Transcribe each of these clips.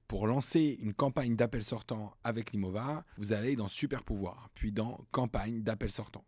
Pour lancer une campagne d'appel sortant avec Limovar, vous allez dans Super pouvoir, puis dans Campagne d'appel sortant.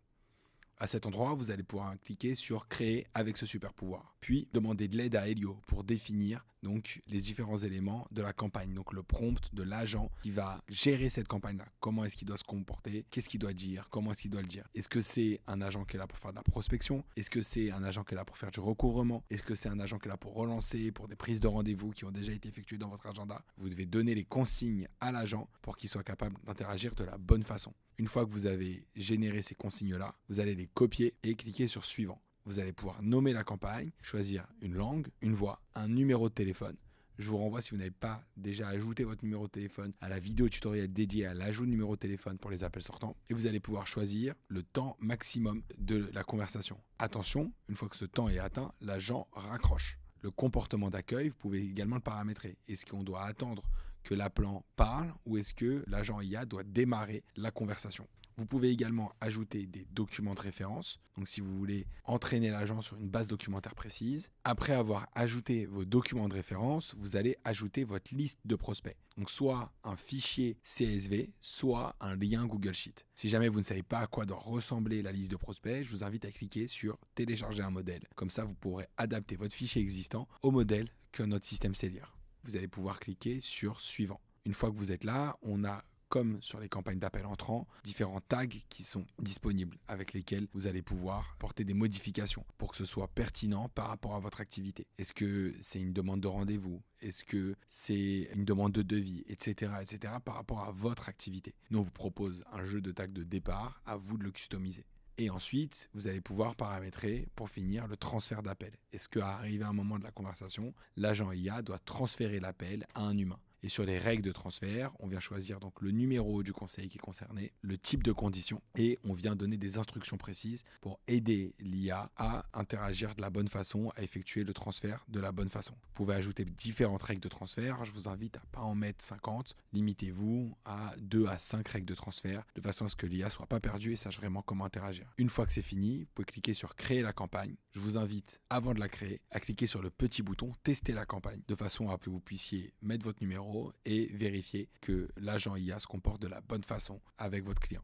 À cet endroit, vous allez pouvoir cliquer sur Créer avec ce super pouvoir. Puis, demander de l'aide à Helio pour définir donc les différents éléments de la campagne. Donc, le prompt de l'agent qui va gérer cette campagne-là. Comment est-ce qu'il doit se comporter? Qu'est-ce qu'il doit dire? Comment est-ce qu'il doit le dire? Est-ce que c'est un agent qui est là pour faire de la prospection? Est-ce que c'est un agent qui est là pour faire du recouvrement? Est-ce que c'est un agent qui est là pour relancer, pour des prises de rendez-vous qui ont déjà été effectuées dans votre agenda? Vous devez donner les consignes à l'agent pour qu'il soit capable d'interagir de la bonne façon. Une fois que vous avez généré ces consignes-là, vous allez les copier et cliquer sur Suivant. Vous allez pouvoir nommer la campagne, choisir une langue, une voix, un numéro de téléphone. Je vous renvoie, si vous n'avez pas déjà ajouté votre numéro de téléphone, à la vidéo tutoriel dédiée à l'ajout de numéro de téléphone pour les appels sortants. Et vous allez pouvoir choisir le temps maximum de la conversation. Attention, une fois que ce temps est atteint, l'agent raccroche. Le comportement d'accueil, vous pouvez également le paramétrer. Est-ce qu'on doit attendre que l'appelant parle ou est-ce que l'agent IA doit démarrer la conversation? Vous pouvez également ajouter des documents de référence. Donc si vous voulez entraîner l'agent sur une base documentaire précise, après avoir ajouté vos documents de référence, vous allez ajouter votre liste de prospects. Donc soit un fichier CSV, soit un lien Google Sheet. Si jamais vous ne savez pas à quoi doit ressembler la liste de prospects, je vous invite à cliquer sur télécharger un modèle. Comme ça, vous pourrez adapter votre fichier existant au modèle que notre système sait lire. Vous allez pouvoir cliquer sur Suivant. Une fois que vous êtes là, on a, comme sur les campagnes d'appel entrant, différents tags qui sont disponibles avec lesquels vous allez pouvoir porter des modifications pour que ce soit pertinent par rapport à votre activité. Est-ce que c'est une demande de rendez-vous? Est-ce que c'est une demande de devis, etc., etc., par rapport à votre activité? Nous, on vous propose un jeu de tags de départ, à vous de le customiser. Et ensuite, vous allez pouvoir paramétrer, pour finir, le transfert d'appel. Est-ce qu'à arriver à un moment de la conversation, l'agent IA doit transférer l'appel à un humain? Et sur les règles de transfert, on vient choisir donc le numéro du conseiller qui est concerné, le type de condition, et on vient donner des instructions précises pour aider l'IA à interagir de la bonne façon, à effectuer le transfert de la bonne façon. Vous pouvez ajouter différentes règles de transfert. Je vous invite à ne pas en mettre 50. Limitez-vous à 2 à 5 règles de transfert, de façon à ce que l'IA ne soit pas perdue et sache vraiment comment interagir. Une fois que c'est fini, vous pouvez cliquer sur Créer la campagne. Je vous invite, avant de la créer, à cliquer sur le petit bouton Tester la campagne, de façon à ce que vous puissiez mettre votre numéro et vérifier que l'agent IA se comporte de la bonne façon avec votre client.